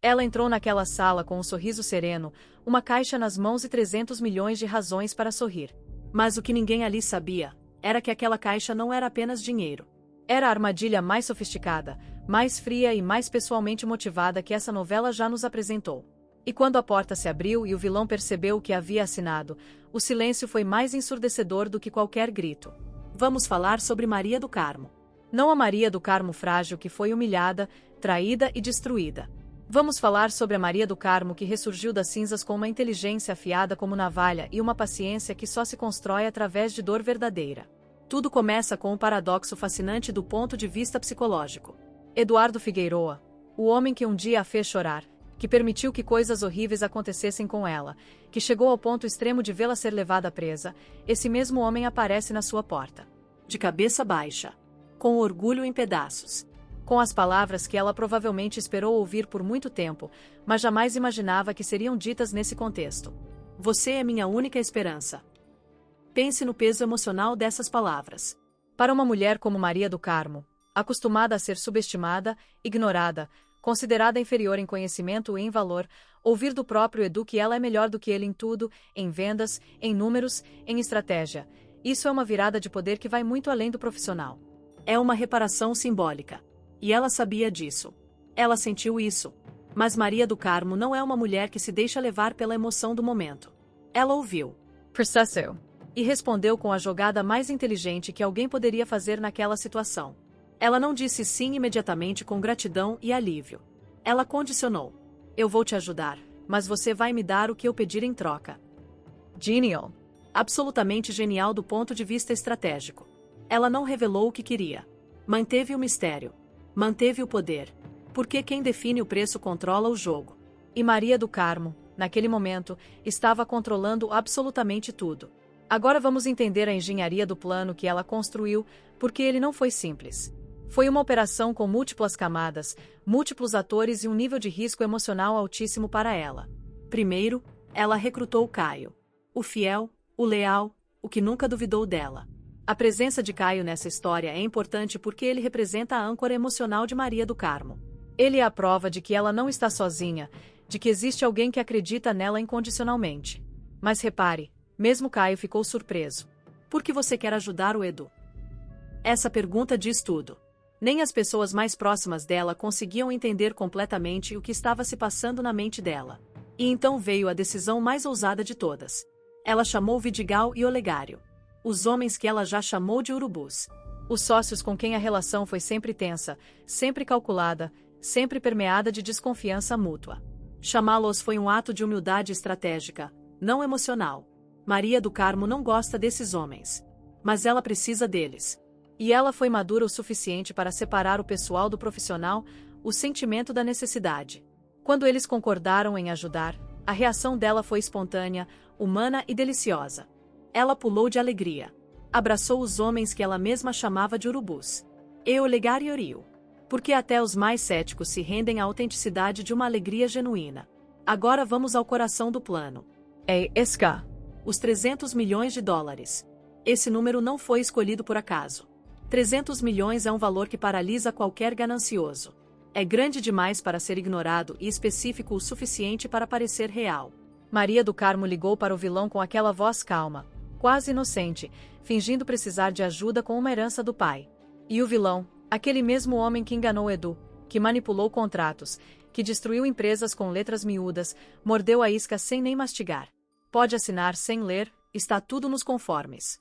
Ela entrou naquela sala com um sorriso sereno, uma caixa nas mãos e 300 milhões de razões para sorrir. Mas o que ninguém ali sabia era que aquela caixa não era apenas dinheiro. Era a armadilha mais sofisticada, mais fria e mais pessoalmente motivada que essa novela já nos apresentou. E quando a porta se abriu e o vilão percebeu o que havia assinado, o silêncio foi mais ensurdecedor do que qualquer grito. Vamos falar sobre Maria do Carmo. Não a Maria do Carmo frágil que foi humilhada, traída e destruída. Vamos falar sobre a Maria do Carmo que ressurgiu das cinzas com uma inteligência afiada como navalha e uma paciência que só se constrói através de dor verdadeira. Tudo começa com um paradoxo fascinante do ponto de vista psicológico. Eduardo Figueiroa, o homem que um dia a fez chorar, que permitiu que coisas horríveis acontecessem com ela, que chegou ao ponto extremo de vê-la ser levada presa, esse mesmo homem aparece na sua porta. De cabeça baixa, com o orgulho em pedaços, com as palavras que ela provavelmente esperou ouvir por muito tempo, mas jamais imaginava que seriam ditas nesse contexto. Você é minha única esperança. Pense no peso emocional dessas palavras. Para uma mulher como Maria do Carmo, acostumada a ser subestimada, ignorada, considerada inferior em conhecimento e em valor, ouvir do próprio Edu que ela é melhor do que ele em tudo, em vendas, em números, em estratégia. Isso é uma virada de poder que vai muito além do profissional. É uma reparação simbólica. E ela sabia disso. Ela sentiu isso. Mas Maria do Carmo não é uma mulher que se deixa levar pela emoção do momento. Ela ouviu. Processou. E respondeu com a jogada mais inteligente que alguém poderia fazer naquela situação. Ela não disse sim imediatamente com gratidão e alívio. Ela condicionou. Eu vou te ajudar, mas você vai me dar o que eu pedir em troca. Genial. Absolutamente genial do ponto de vista estratégico. Ela não revelou o que queria. Manteve o mistério. Manteve o poder. Porque quem define o preço controla o jogo. E Maria do Carmo, naquele momento, estava controlando absolutamente tudo. Agora vamos entender a engenharia do plano que ela construiu, porque ele não foi simples. Foi uma operação com múltiplas camadas, múltiplos atores e um nível de risco emocional altíssimo para ela. Primeiro, ela recrutou Caio. O fiel, o leal, o que nunca duvidou dela. A presença de Caio nessa história é importante porque ele representa a âncora emocional de Maria do Carmo. Ele é a prova de que ela não está sozinha, de que existe alguém que acredita nela incondicionalmente. Mas repare, mesmo Caio ficou surpreso. Por que você quer ajudar o Edu? Essa pergunta diz tudo. Nem as pessoas mais próximas dela conseguiam entender completamente o que estava se passando na mente dela. E então veio a decisão mais ousada de todas. Ela chamou Vidigal e Olegário. Os homens que ela já chamou de urubus. Os sócios com quem a relação foi sempre tensa, sempre calculada, sempre permeada de desconfiança mútua. Chamá-los foi um ato de humildade estratégica, não emocional. Maria do Carmo não gosta desses homens. Mas ela precisa deles. E ela foi madura o suficiente para separar o pessoal do profissional, o sentimento da necessidade. Quando eles concordaram em ajudar, a reação dela foi espontânea, humana e deliciosa. Ela pulou de alegria. Abraçou os homens que ela mesma chamava de urubus. E Olegário e Orio. Porque até os mais céticos se rendem à autenticidade de uma alegria genuína. Agora vamos ao coração do plano. É Esca. Os 300 milhões de dólares. Esse número não foi escolhido por acaso. 300 milhões é um valor que paralisa qualquer ganancioso. É grande demais para ser ignorado e específico o suficiente para parecer real. Maria do Carmo ligou para o vilão com aquela voz calma, quase inocente, fingindo precisar de ajuda com uma herança do pai. E o vilão, aquele mesmo homem que enganou Edu, que manipulou contratos, que destruiu empresas com letras miúdas, mordeu a isca sem nem mastigar. Pode assinar sem ler, está tudo nos conformes.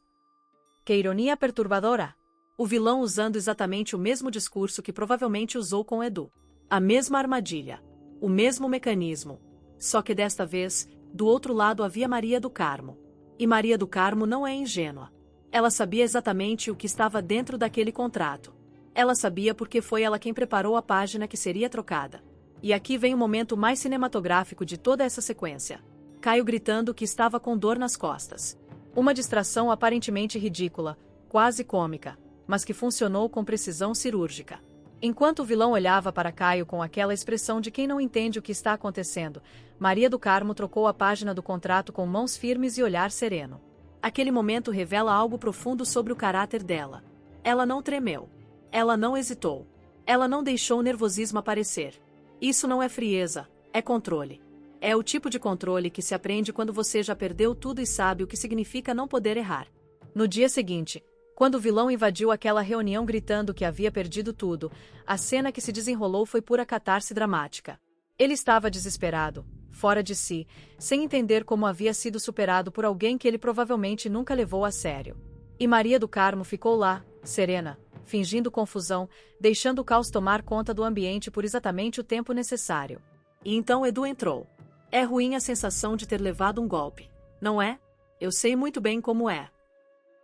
Que ironia perturbadora! O vilão usando exatamente o mesmo discurso que provavelmente usou com Edu. A mesma armadilha. O mesmo mecanismo. Só que desta vez, do outro lado havia Maria do Carmo. E Maria do Carmo não é ingênua. Ela sabia exatamente o que estava dentro daquele contrato. Ela sabia porque foi ela quem preparou a página que seria trocada. E aqui vem o momento mais cinematográfico de toda essa sequência. Caio gritando que estava com dor nas costas. Uma distração aparentemente ridícula, quase cômica, mas que funcionou com precisão cirúrgica. Enquanto o vilão olhava para Caio com aquela expressão de quem não entende o que está acontecendo, Maria do Carmo trocou a página do contrato com mãos firmes e olhar sereno. Aquele momento revela algo profundo sobre o caráter dela. Ela não tremeu. Ela não hesitou. Ela não deixou o nervosismo aparecer. Isso não é frieza, é controle. É o tipo de controle que se aprende quando você já perdeu tudo e sabe o que significa não poder errar. No dia seguinte, quando o vilão invadiu aquela reunião gritando que havia perdido tudo, a cena que se desenrolou foi pura catarse dramática. Ele estava desesperado, fora de si, sem entender como havia sido superado por alguém que ele provavelmente nunca levou a sério. E Maria do Carmo ficou lá, serena, fingindo confusão, deixando o caos tomar conta do ambiente por exatamente o tempo necessário. E então Edu entrou. É ruim a sensação de ter levado um golpe, não é? Eu sei muito bem como é.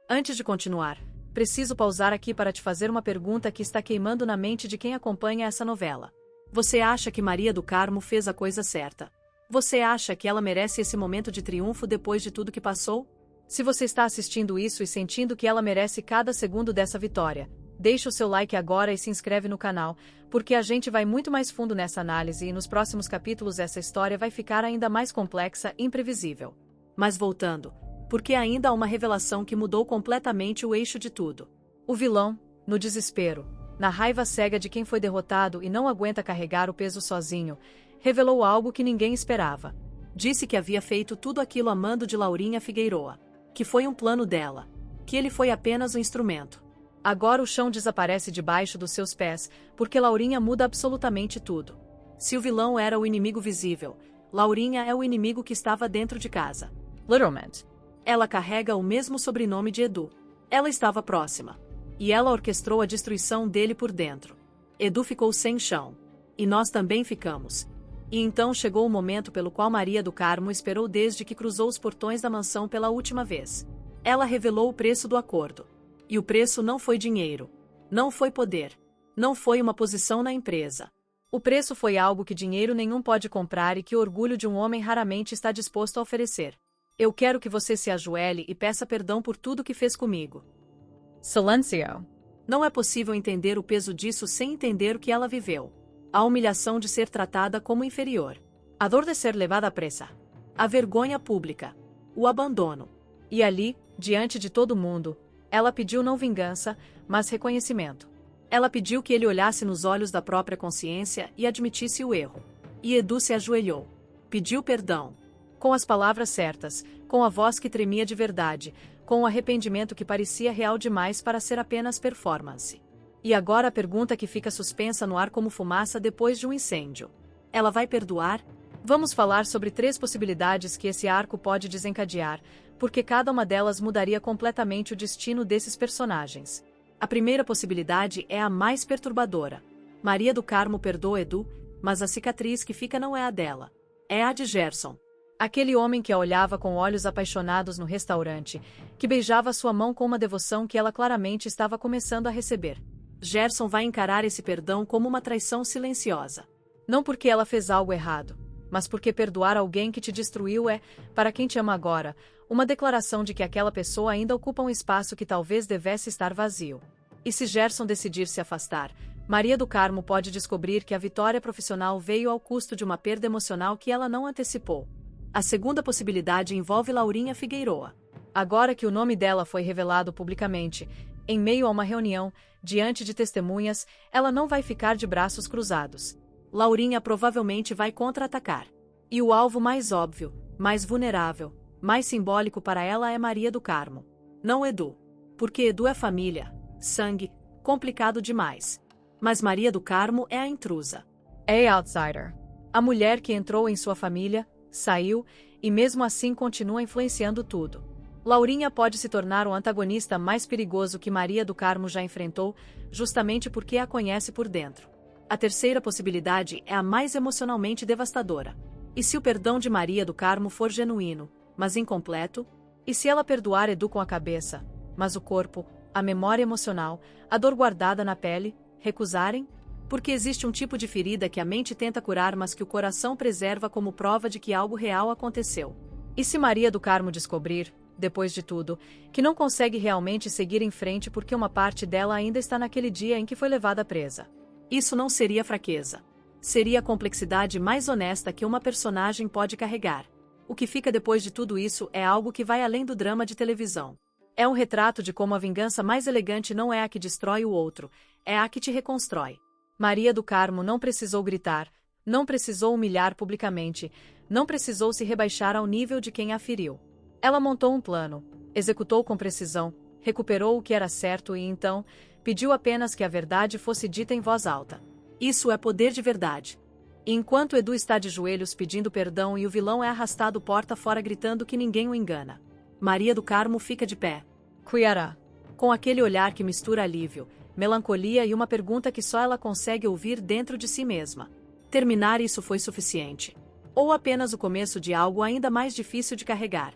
Antes de continuar, preciso pausar aqui para te fazer uma pergunta que está queimando na mente de quem acompanha essa novela. Você acha que Maria do Carmo fez a coisa certa? Você acha que ela merece esse momento de triunfo depois de tudo que passou? Se você está assistindo isso e sentindo que ela merece cada segundo dessa vitória, deixa o seu like agora e se inscreve no canal, porque a gente vai muito mais fundo nessa análise e nos próximos capítulos essa história vai ficar ainda mais complexa e imprevisível. Mas voltando, porque ainda há uma revelação que mudou completamente o eixo de tudo. O vilão, no desespero, na raiva cega de quem foi derrotado e não aguenta carregar o peso sozinho, revelou algo que ninguém esperava. Disse que havia feito tudo aquilo a mando de Laurinha Figueiroa, que foi um plano dela, que ele foi apenas um instrumento. Agora o chão desaparece debaixo dos seus pés, porque Laurinha muda absolutamente tudo. Se o vilão era o inimigo visível, Laurinha é o inimigo que estava dentro de casa. Literalmente. Ela carrega o mesmo sobrenome de Edu. Ela estava próxima. E ela orquestrou a destruição dele por dentro. Edu ficou sem chão. E nós também ficamos. E então chegou o momento pelo qual Maria do Carmo esperou desde que cruzou os portões da mansão pela última vez. Ela revelou o preço do acordo. E o preço não foi dinheiro. Não foi poder. Não foi uma posição na empresa. O preço foi algo que dinheiro nenhum pode comprar e que o orgulho de um homem raramente está disposto a oferecer. Eu quero que você se ajoelhe e peça perdão por tudo que fez comigo. Silêncio. Não é possível entender o peso disso sem entender o que ela viveu. A humilhação de ser tratada como inferior. A dor de ser levada presa. A vergonha pública. O abandono. E ali, diante de todo mundo, ela pediu não vingança, mas reconhecimento. Ela pediu que ele olhasse nos olhos da própria consciência e admitisse o erro. E Edu se ajoelhou. Pediu perdão. Com as palavras certas, com a voz que tremia de verdade, com o arrependimento que parecia real demais para ser apenas performance. E agora a pergunta que fica suspensa no ar como fumaça depois de um incêndio. Ela vai perdoar? Vamos falar sobre 3 possibilidades que esse arco pode desencadear, porque cada uma delas mudaria completamente o destino desses personagens. A primeira possibilidade é a mais perturbadora. Maria do Carmo perdoa Edu, mas a cicatriz que fica não é a dela. É a de Gerson. Aquele homem que a olhava com olhos apaixonados no restaurante, que beijava sua mão com uma devoção que ela claramente estava começando a receber. Gerson vai encarar esse perdão como uma traição silenciosa. Não porque ela fez algo errado, mas porque perdoar alguém que te destruiu é, para quem te ama agora, uma declaração de que aquela pessoa ainda ocupa um espaço que talvez devesse estar vazio. E se Gerson decidir se afastar, Maria do Carmo pode descobrir que a vitória profissional veio ao custo de uma perda emocional que ela não antecipou. A segunda possibilidade envolve Laurinha Figueiroa. Agora que o nome dela foi revelado publicamente, em meio a uma reunião, diante de testemunhas, ela não vai ficar de braços cruzados. Laurinha provavelmente vai contra-atacar. E o alvo mais óbvio, mais vulnerável, mais simbólico para ela é Maria do Carmo. Não Edu. Porque Edu é família, sangue, complicado demais. Mas Maria do Carmo é a intrusa. É a outsider. A mulher que entrou em sua família, saiu, e mesmo assim continua influenciando tudo. Laurinha pode se tornar o antagonista mais perigoso que Maria do Carmo já enfrentou, justamente porque a conhece por dentro. A terceira possibilidade é a mais emocionalmente devastadora. E se o perdão de Maria do Carmo for genuíno, mas incompleto? E se ela perdoar Edu com a cabeça, mas o corpo, a memória emocional, a dor guardada na pele, recusarem? Porque existe um tipo de ferida que a mente tenta curar mas que o coração preserva como prova de que algo real aconteceu. E se Maria do Carmo descobrir, depois de tudo, que não consegue realmente seguir em frente porque uma parte dela ainda está naquele dia em que foi levada presa? Isso não seria fraqueza. Seria a complexidade mais honesta que uma personagem pode carregar. O que fica depois de tudo isso é algo que vai além do drama de televisão. É um retrato de como a vingança mais elegante não é a que destrói o outro, é a que te reconstrói. Maria do Carmo não precisou gritar, Não precisou humilhar publicamente, não precisou se rebaixar ao nível de quem a feriu. Ela montou um plano, executou com precisão, recuperou o que era certo e então, pediu apenas que a verdade fosse dita em voz alta. Isso é poder de verdade. E enquanto Edu está de joelhos pedindo perdão e o vilão é arrastado porta fora gritando que ninguém o engana, Maria do Carmo fica de pé. Cuiará. Com aquele olhar que mistura alívio, melancolia e uma pergunta que só ela consegue ouvir dentro de si mesma. Terminar isso foi suficiente. Ou apenas o começo de algo ainda mais difícil de carregar.